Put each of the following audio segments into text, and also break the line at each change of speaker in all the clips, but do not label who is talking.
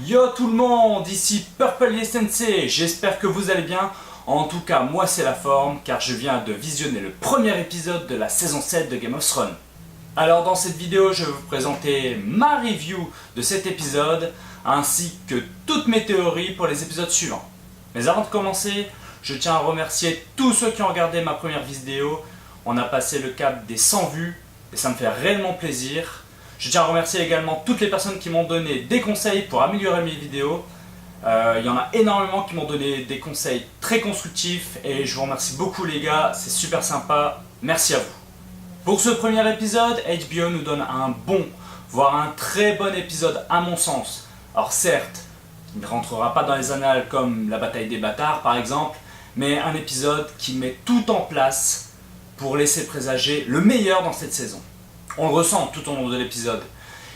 Yo tout le monde, ici Purple Sensei, j'espère que vous allez bien. En tout cas, moi c'est la forme, car je viens de visionner le premier épisode de la saison 7 de Game of Thrones. Alors dans cette vidéo, je vais vous présenter ma review de cet épisode, ainsi que toutes mes théories pour les épisodes suivants. Mais avant de commencer, je tiens à remercier tous ceux qui ont regardé ma première vidéo. On a passé le cap des 100 vues, et ça me fait réellement plaisir. Je tiens à remercier également toutes les personnes qui m'ont donné des conseils pour améliorer mes vidéos. Il y en a énormément qui m'ont donné des conseils très constructifs et je vous remercie beaucoup les gars, c'est super sympa, merci à vous. Pour ce premier épisode, HBO nous donne un bon, voire un très bon épisode à mon sens. Alors certes, il ne rentrera pas dans les annales comme la bataille des bâtards par exemple, mais un épisode qui met tout en place pour laisser présager le meilleur dans cette saison. On le ressent tout au long de l'épisode.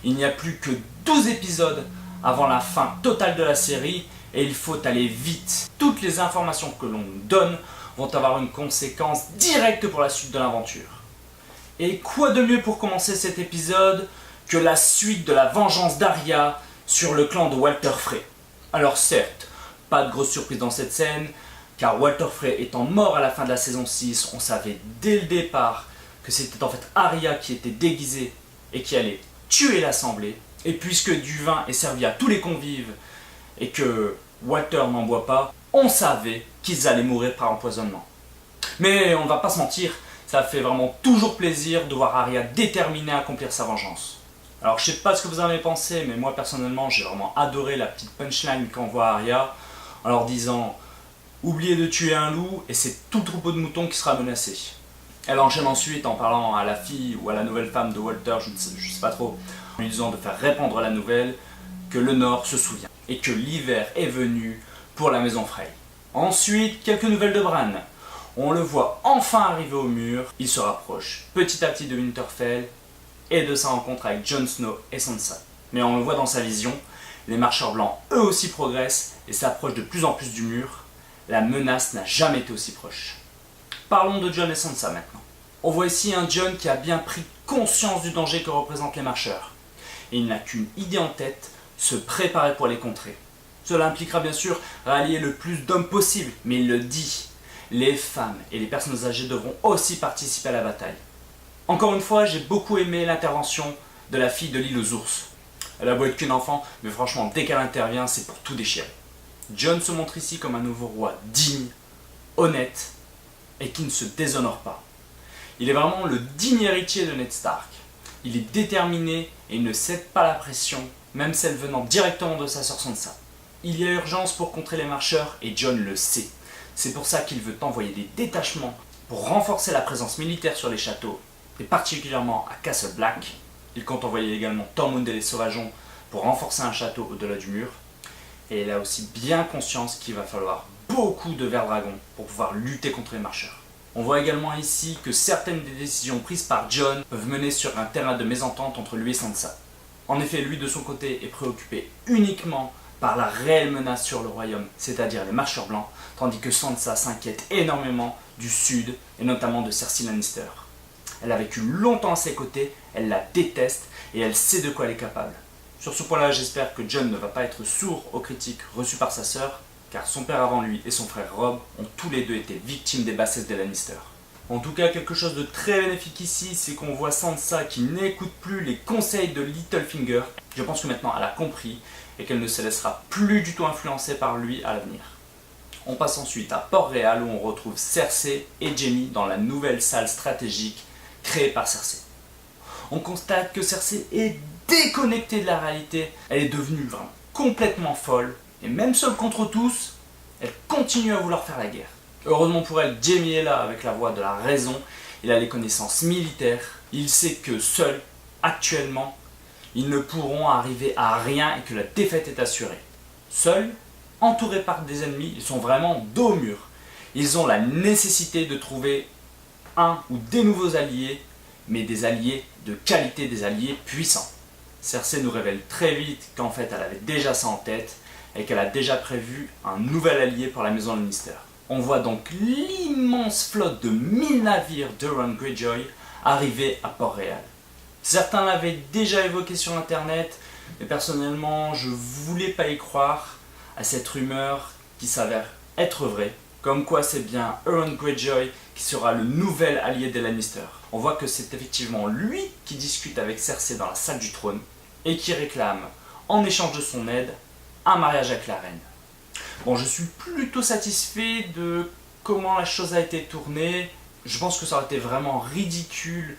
Il n'y a plus que 12 épisodes avant la fin totale de la série et il faut aller vite. Toutes les informations que l'on donne vont avoir une conséquence directe pour la suite de l'aventure. Et quoi de mieux pour commencer cet épisode que la suite de la vengeance d'Arya sur le clan de Walder Frey. Alors certes, pas de grosse surprise dans cette scène, car Walder Frey étant mort à la fin de la saison 6, on savait dès le départ que c'était en fait Arya qui était déguisée et qui allait tuer l'assemblée. Et puisque du vin est servi à tous les convives et que Walter n'en boit pas, on savait qu'ils allaient mourir par empoisonnement. Mais on ne va pas se mentir, ça fait vraiment toujours plaisir de voir Arya déterminée à accomplir sa vengeance. Alors je sais pas ce que vous en avez pensé, mais moi personnellement j'ai vraiment adoré la petite punchline qu'envoie Arya en leur disant « Oubliez de tuer un loup et c'est tout le troupeau de moutons qui sera menacé ». Elle enchaîne ensuite en parlant à la fille ou à la nouvelle femme de Walter, je sais pas trop, en lui disant de faire répandre la nouvelle que le Nord se souvient et que l'hiver est venu pour la maison Frey. Ensuite, quelques nouvelles de Bran. On le voit enfin arriver au mur, il se rapproche petit à petit de Winterfell et de sa rencontre avec Jon Snow et Sansa. Mais on le voit dans sa vision, les marcheurs blancs eux aussi progressent et s'approchent de plus en plus du mur. La menace n'a jamais été aussi proche. Parlons de Jon et Sansa maintenant. On voit ici un Jon qui a bien pris conscience du danger que représentent les marcheurs. Et il n'a qu'une idée en tête, se préparer pour les contrer. Cela impliquera bien sûr rallier le plus d'hommes possible, mais il le dit. Les femmes et les personnes âgées devront aussi participer à la bataille. Encore une fois, j'ai beaucoup aimé l'intervention de la fille de l'île aux ours. Elle a beau être qu'une enfant, mais franchement, dès qu'elle intervient, c'est pour tout déchirer. Jon se montre ici comme un nouveau roi digne, honnête, et qui ne se déshonore pas. Il est vraiment le digne héritier de Ned Stark. Il est déterminé et il ne cède pas la pression, même celle venant directement de sa sœur Sansa. Il y a urgence pour contrer les marcheurs et Jon le sait. C'est pour ça qu'il veut envoyer des détachements pour renforcer la présence militaire sur les châteaux, et particulièrement à Castle Black. Il compte envoyer également Tormund et les Sauvageons pour renforcer un château au-delà du mur. Et il a aussi bien conscience qu'il va falloir beaucoup de vers dragons pour pouvoir lutter contre les marcheurs. On voit également ici que certaines des décisions prises par Jon peuvent mener sur un terrain de mésentente entre lui et Sansa. En effet, lui de son côté est préoccupé uniquement par la réelle menace sur le royaume, c'est-à-dire les marcheurs blancs, tandis que Sansa s'inquiète énormément du sud et notamment de Cersei Lannister. Elle a vécu longtemps à ses côtés, elle la déteste et elle sait de quoi elle est capable. Sur ce point-là, j'espère que Jon ne va pas être sourd aux critiques reçues par sa sœur, car son père avant lui et son frère Robb ont tous les deux été victimes des bassesses des Lannister. En tout cas, quelque chose de très bénéfique ici, c'est qu'on voit Sansa qui n'écoute plus les conseils de Littlefinger. Je pense que maintenant elle a compris et qu'elle ne se laissera plus du tout influencer par lui à l'avenir. On passe ensuite à Port-Réal où on retrouve Cersei et Jaime dans la nouvelle salle stratégique créée par Cersei. On constate que Cersei est déconnectée de la réalité, elle est devenue vraiment complètement folle. Et même seule contre tous, elle continue à vouloir faire la guerre. Heureusement pour elle, Jaime est là avec la voix de la raison. Il a les connaissances militaires. Il sait que seuls, actuellement, ils ne pourront arriver à rien et que la défaite est assurée. Seuls, entourés par des ennemis, ils sont vraiment dos au mur. Ils ont la nécessité de trouver un ou des nouveaux alliés, mais des alliés de qualité, des alliés puissants. Cersei nous révèle très vite qu'en fait elle avait déjà ça en tête et qu'elle a déjà prévu un nouvel allié pour la maison Lannister. On voit donc l'immense flotte de 1000 navires d'Euron Greyjoy arriver à Port-Réal. Certains l'avaient déjà évoqué sur internet, Mais personnellement, je voulais pas y croire à cette rumeur qui s'avère être vraie. Comme quoi c'est bien Euron Greyjoy qui sera le nouvel allié des Lannister. On voit que c'est effectivement lui qui discute avec Cersei dans la salle du trône et qui réclame, en échange de son aide, un mariage avec la reine. Bon, je suis plutôt satisfait de comment la chose a été tournée. Je pense que ça aurait été vraiment ridicule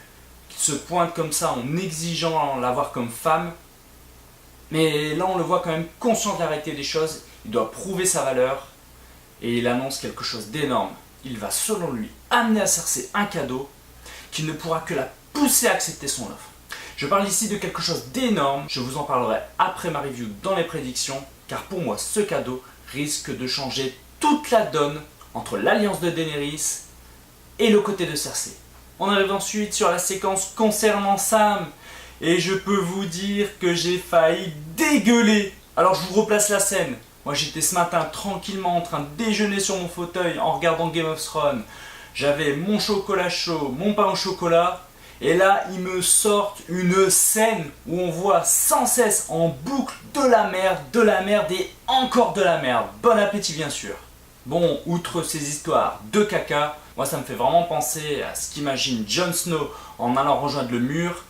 qu'il se pointe comme ça en exigeant l'avoir comme femme. Mais là, on le voit quand même conscient de la réalité des choses. Il doit prouver sa valeur et il annonce quelque chose d'énorme. Il va, selon lui, amener à Cersei un cadeau qui ne pourra que la pousser à accepter son offre. Je parle ici de quelque chose d'énorme. Je vous en parlerai après ma review dans les prédictions, car pour moi, ce cadeau risque de changer toute la donne entre l'alliance de Daenerys et le côté de Cersei. On arrive ensuite sur la séquence concernant Sam. Et je peux vous dire que j'ai failli dégueuler. Alors je vous replace la scène. Moi j'étais ce matin tranquillement en train de déjeuner sur mon fauteuil en regardant Game of Thrones. J'avais mon chocolat chaud, mon pain au chocolat. Et là ils me sortent une scène où on voit sans cesse en boucle de la merde et encore de la merde. Bon appétit bien sûr. Bon, outre ces histoires de caca, moi ça me fait vraiment penser à ce qu'imagine Jon Snow en allant rejoindre le mur.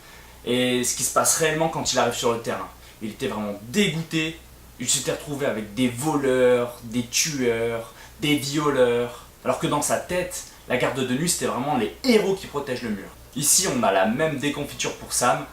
Et ce qui se passe réellement quand il arrive sur le terrain. Il était vraiment dégoûté, il s'était retrouvé avec des voleurs, des tueurs, des violeurs, alors que dans sa tête, la garde de nuit c'était vraiment les héros qui protègent le mur. Ici on a la même déconfiture pour Sam,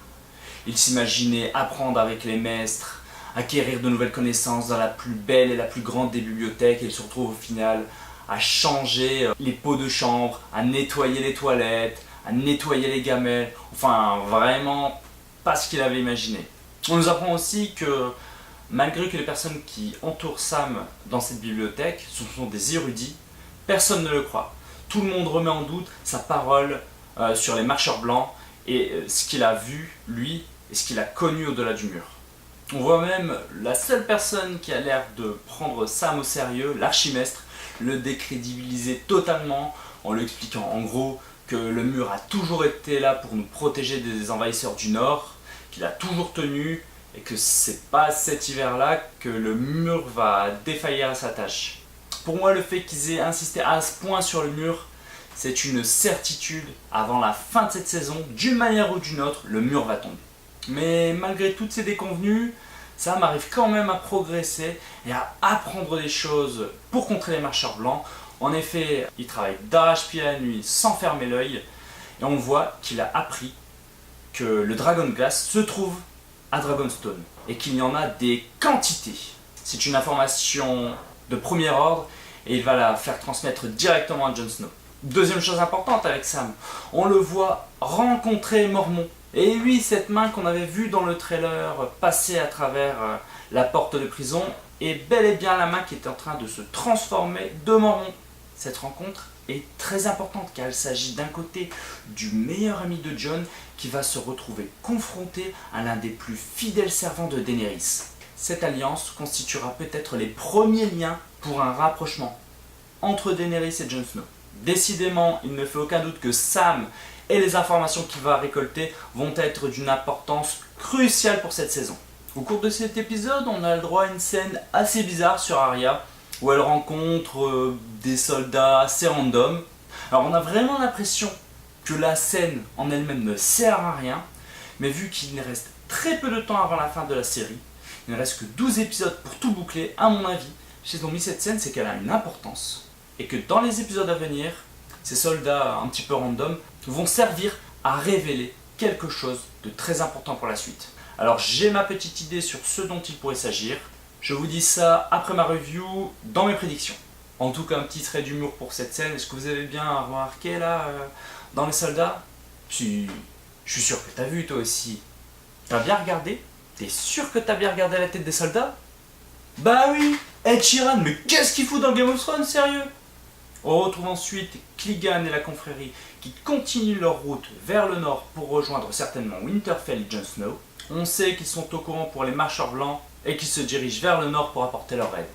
il s'imaginait apprendre avec les maîtres, acquérir de nouvelles connaissances dans la plus belle et la plus grande des bibliothèques et il se retrouve au final à changer les pots de chambre, à nettoyer les toilettes, à nettoyer les gamelles, enfin vraiment pas ce qu'il avait imaginé. On nous apprend aussi que malgré que les personnes qui entourent Sam dans cette bibliothèque, ce sont des érudits, personne ne le croit. Tout le monde remet en doute sa parole sur les marcheurs blancs et ce qu'il a vu, lui, et ce qu'il a connu au-delà du mur. On voit même la seule personne qui a l'air de prendre Sam au sérieux, l'archimestre, le décrédibiliser totalement en lui expliquant en gros que le mur a toujours été là pour nous protéger des envahisseurs du Nord, qu'il a toujours tenu et que c'est pas cet hiver-là que le mur va défaillir à sa tâche. Pour moi, le fait qu'ils aient insisté à ce point sur le mur, c'est une certitude. Avant la fin de cette saison, d'une manière ou d'une autre, le mur va tomber. Mais malgré toutes ces déconvenues, Sam arrive quand même à progresser et à apprendre des choses pour contrer les marcheurs blancs. En effet, il travaille d'arrache-pied la nuit sans fermer l'œil et on voit qu'il a appris que le dragon de glace se trouve à Dragonstone et qu'il y en a des quantités. C'est une information de premier ordre et il va la faire transmettre directement à Jon Snow. Deuxième chose importante avec Sam, on le voit rencontrer Mormont. Et oui, cette main qu'on avait vue dans le trailer passer à travers la porte de prison est bel et bien la main qui est en train de se transformer de Mormont. Cette rencontre est très importante car il s'agit d'un côté du meilleur ami de Jon qui va se retrouver confronté à l'un des plus fidèles servants de Daenerys. Cette alliance constituera peut-être les premiers liens pour un rapprochement entre Daenerys et Jon Snow. Décidément, il ne fait aucun doute que Sam et les informations qu'il va récolter vont être d'une importance cruciale pour cette saison. Au cours de cet épisode, on a le droit à une scène assez bizarre sur Arya, où elle rencontre des soldats assez random. Alors on a vraiment l'impression que la scène en elle-même ne sert à rien, mais vu qu'il reste très peu de temps avant la fin de la série, il ne reste que 12 épisodes pour tout boucler, à mon avis, s'ils ont mis cette scène, c'est qu'elle a une importance. Et que dans les épisodes à venir, ces soldats un petit peu random vont servir à révéler quelque chose de très important pour la suite. Alors j'ai ma petite idée sur ce dont il pourrait s'agir. Je vous dis ça après ma review dans mes prédictions. En tout cas, un petit trait d'humour pour cette scène. Est-ce que vous avez bien remarqué là, dans les soldats? Si, je suis sûr que t'as vu toi aussi. T'as bien regardé? T'es sûr que t'as bien regardé la tête des soldats? Bah oui, Ed Sheeran, mais qu'est-ce qu'il fout dans Game of Thrones, sérieux? On retrouve ensuite Clegane et la confrérie qui continuent leur route vers le nord pour rejoindre certainement Winterfell et Jon Snow. On sait qu'ils sont au courant pour les marcheurs blancs et qu'ils se dirigent vers le nord pour apporter leur aide.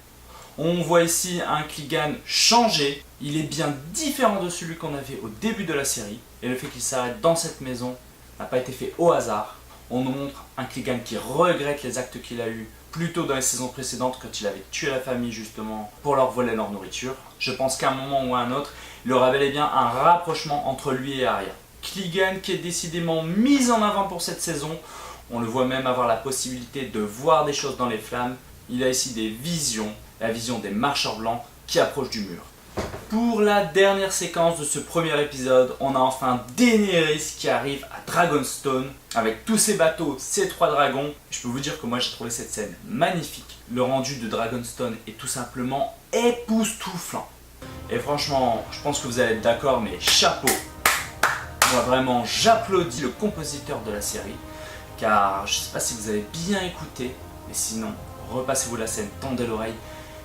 On voit ici un Clegane changé, il est bien différent de celui qu'on avait au début de la série et le fait qu'il s'arrête dans cette maison n'a pas été fait au hasard. On nous montre un Clegane qui regrette les actes qu'il a eus plus tôt dans les saisons précédentes quand il avait tué la famille justement pour leur voler leur nourriture. Je pense qu'à un moment ou à un autre, il y aura bel et bien un rapprochement entre lui et Arya. Clegane qui est décidément mis en avant pour cette saison. On le voit même avoir la possibilité de voir des choses dans les flammes. Il a ici des visions, la vision des marcheurs blancs qui approchent du mur. Pour la dernière séquence de ce premier épisode, on a enfin Daenerys qui arrive à Dragonstone avec tous ses bateaux, ses 3 dragons. Je peux vous dire que moi j'ai trouvé cette scène magnifique. Le rendu de Dragonstone est tout simplement époustouflant. Et franchement, je pense que vous allez être d'accord, mais chapeau. Moi vraiment, j'applaudis le compositeur de la série, car je ne sais pas si vous avez bien écouté, mais sinon, repassez-vous la scène, tendez l'oreille.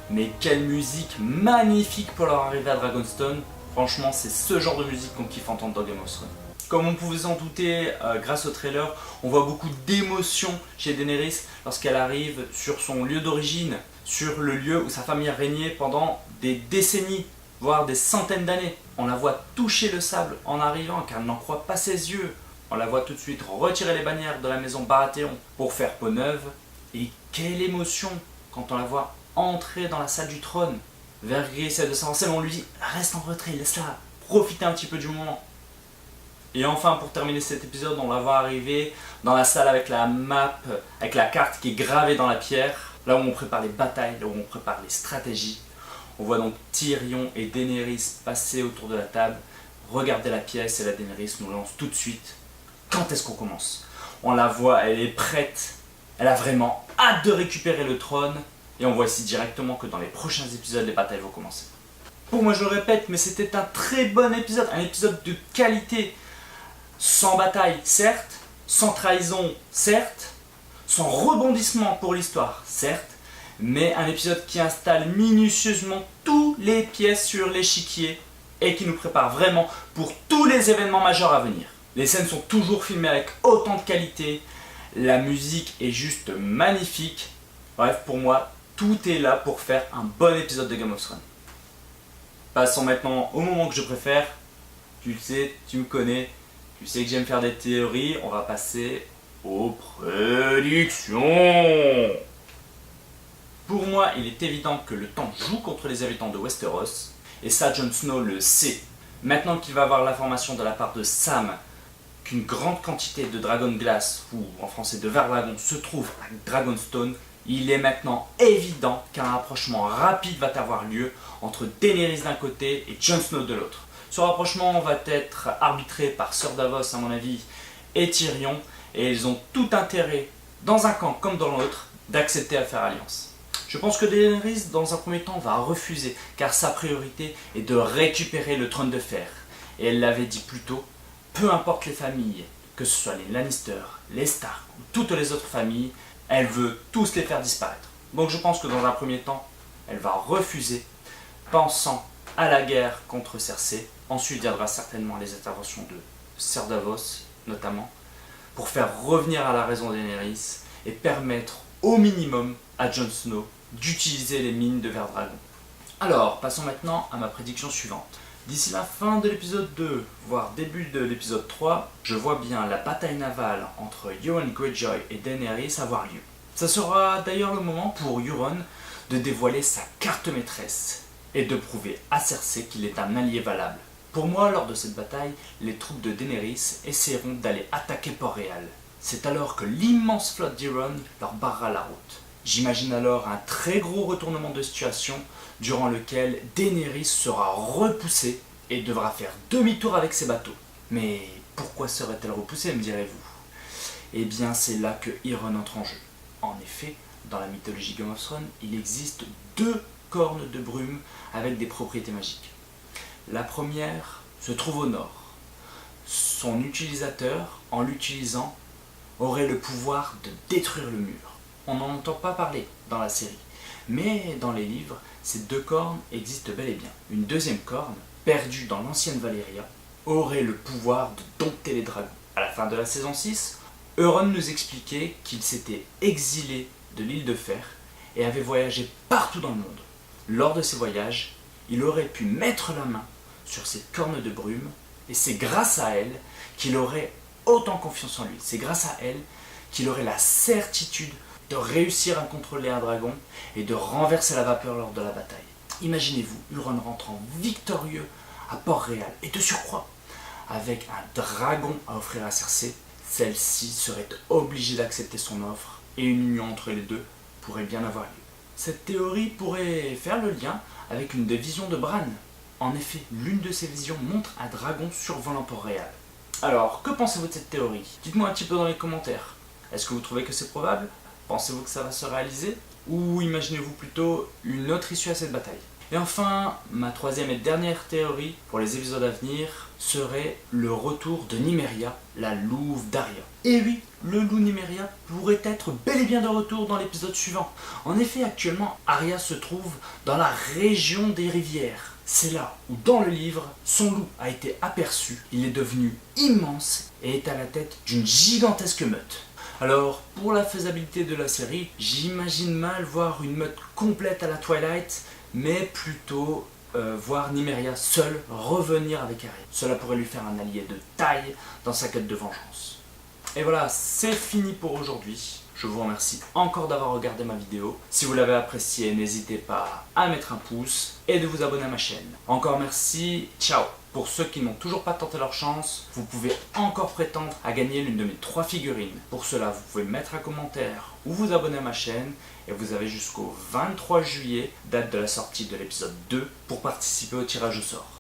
Mais quelle musique magnifique pour leur arrivée à Dragonstone. Franchement, c'est ce genre de musique qu'on kiffe entendre dans Game of Thrones. Comme on pouvait s'en douter, grâce au trailer, on voit beaucoup d'émotions chez Daenerys lorsqu'elle arrive sur son lieu d'origine, sur le lieu où sa famille a régné pendant des décennies, voire des centaines d'années. On la voit toucher le sable en arrivant car elle n'en croit pas ses yeux. On la voit tout de suite retirer les bannières de la maison Baratheon pour faire peau neuve. Et quelle émotion quand on la voit entrer dans la salle du trône. Vergris essaie de s'avancer, mais on lui dit reste en retrait, laisse-la profiter un petit peu du moment. Et enfin, pour terminer cet épisode, on la voit arriver dans la salle avec la map, avec la carte qui est gravée dans la pierre, là où on prépare les batailles, là où on prépare les stratégies. On voit donc Tyrion et Daenerys passer autour de la table, regarder la pièce et la Daenerys nous lance tout de suite. Quand est-ce qu'on commence? On la voit, elle est prête, elle a vraiment hâte de récupérer le trône. Et on voit ici directement que dans les prochains épisodes, les batailles vont commencer. Pour moi, je le répète, mais c'était un très bon épisode, un épisode de qualité. Sans bataille, certes, sans trahison, certes, sans rebondissement pour l'histoire, certes, mais un épisode qui installe minutieusement toutes les pièces sur l'échiquier et qui nous prépare vraiment pour tous les événements majeurs à venir. Les scènes sont toujours filmées avec autant de qualité, la musique est juste magnifique. Bref, pour moi, tout est là pour faire un bon épisode de Game of Thrones. Passons maintenant au moment que je préfère. Tu le sais, tu me connais, tu sais que j'aime faire des théories. On va passer aux prédictions. Pour moi, il est évident que le temps joue contre les habitants de Westeros. Et ça, Jon Snow le sait. Maintenant qu'il va avoir l'information de la part de Sam qu'une grande quantité de Dragonglass, ou en français de Verdragon, se trouve à Dragonstone, il est maintenant évident qu'un rapprochement rapide va avoir lieu entre Daenerys d'un côté et Jon Snow de l'autre. Ce rapprochement va être arbitré par Sir Davos à mon avis et Tyrion, et ils ont tout intérêt, dans un camp comme dans l'autre, d'accepter à faire alliance. Je pense que Daenerys dans un premier temps va refuser, car sa priorité est de récupérer le trône de fer. Et elle l'avait dit plus tôt, peu importe les familles, que ce soit les Lannister, les Stark ou toutes les autres familles, elle veut tous les faire disparaître. Donc je pense que dans un premier temps, elle va refuser, pensant à la guerre contre Cersei. Ensuite viendra certainement les interventions de Sir Davos, notamment, pour faire revenir à la raison Daenerys et permettre au minimum à Jon Snow d'utiliser les mines de Verdragon. Alors, passons maintenant à ma prédiction suivante. D'ici la fin de l'épisode 2, voire début de l'épisode 3, je vois bien la bataille navale entre Euron Greyjoy et Daenerys avoir lieu. Ça sera d'ailleurs le moment pour Euron de dévoiler sa carte maîtresse et de prouver à Cersei qu'il est un allié valable. Pour moi, lors de cette bataille, les troupes de Daenerys essaieront d'aller attaquer Port-Réal. C'est alors que l'immense flotte d'Euron leur barrera la route. J'imagine alors un très gros retournement de situation durant lequel Daenerys sera repoussée et devra faire demi-tour avec ses bateaux. Mais pourquoi serait-elle repoussée, me direz-vous? Eh bien, c'est là que Euron entre en jeu. En effet, dans la mythologie Game of Thrones, il existe 2 cornes de brume avec des propriétés magiques. La première se trouve au nord. Son utilisateur, en l'utilisant, aurait le pouvoir de détruire le mur. On n'en entend pas parler dans la série, mais dans les livres, ces 2 cornes existent bel et bien. Une deuxième corne, perdue dans l'ancienne Valyria, aurait le pouvoir de dompter les dragons. À la fin de la saison 6, Euron nous expliquait qu'il s'était exilé de l'île de Fer et avait voyagé partout dans le monde. Lors de ces voyages, il aurait pu mettre la main sur cette corne de brume et c'est grâce à elle qu'il aurait autant confiance en lui. C'est grâce à elle qu'il aurait la certitude de réussir à contrôler un dragon et de renverser la vapeur lors de la bataille. Imaginez-vous Euron rentrant victorieux à Port-Réal et de surcroît, avec un dragon à offrir à Cersei, celle-ci serait obligée d'accepter son offre et une union entre les deux pourrait bien avoir lieu. Cette théorie pourrait faire le lien avec une des visions de Bran. En effet, l'une de ces visions montre un dragon survolant Port-Réal. Alors, que pensez-vous de cette théorie? Dites-moi un petit peu dans les commentaires. Est-ce que vous trouvez que c'est probable? Pensez-vous que ça va se réaliser? Ou imaginez-vous plutôt une autre issue à cette bataille? Et enfin, ma troisième et dernière théorie pour les épisodes à venir serait le retour de Nymeria, la louve d'Arya. Et oui, le loup Nymeria pourrait être bel et bien de retour dans l'épisode suivant. En effet, actuellement, Arya se trouve dans la région des rivières. C'est là où, dans le livre, son loup a été aperçu. Il est devenu immense et est à la tête d'une gigantesque meute. Alors, pour la faisabilité de la série, j'imagine mal voir une meute complète à la Twilight, mais plutôt voir Nymeria seule revenir avec Arya. Cela pourrait lui faire un allié de taille dans sa quête de vengeance. Et voilà, c'est fini pour aujourd'hui. Je vous remercie encore d'avoir regardé ma vidéo. Si vous l'avez appréciée, n'hésitez pas à mettre un pouce et de vous abonner à ma chaîne. Encore merci, ciao. Pour ceux qui n'ont toujours pas tenté leur chance, vous pouvez encore prétendre à gagner l'une de mes 3 figurines. Pour cela, vous pouvez mettre un commentaire ou vous abonner à ma chaîne et vous avez jusqu'au 23 juillet, date de la sortie de l'épisode 2, pour participer au tirage au sort.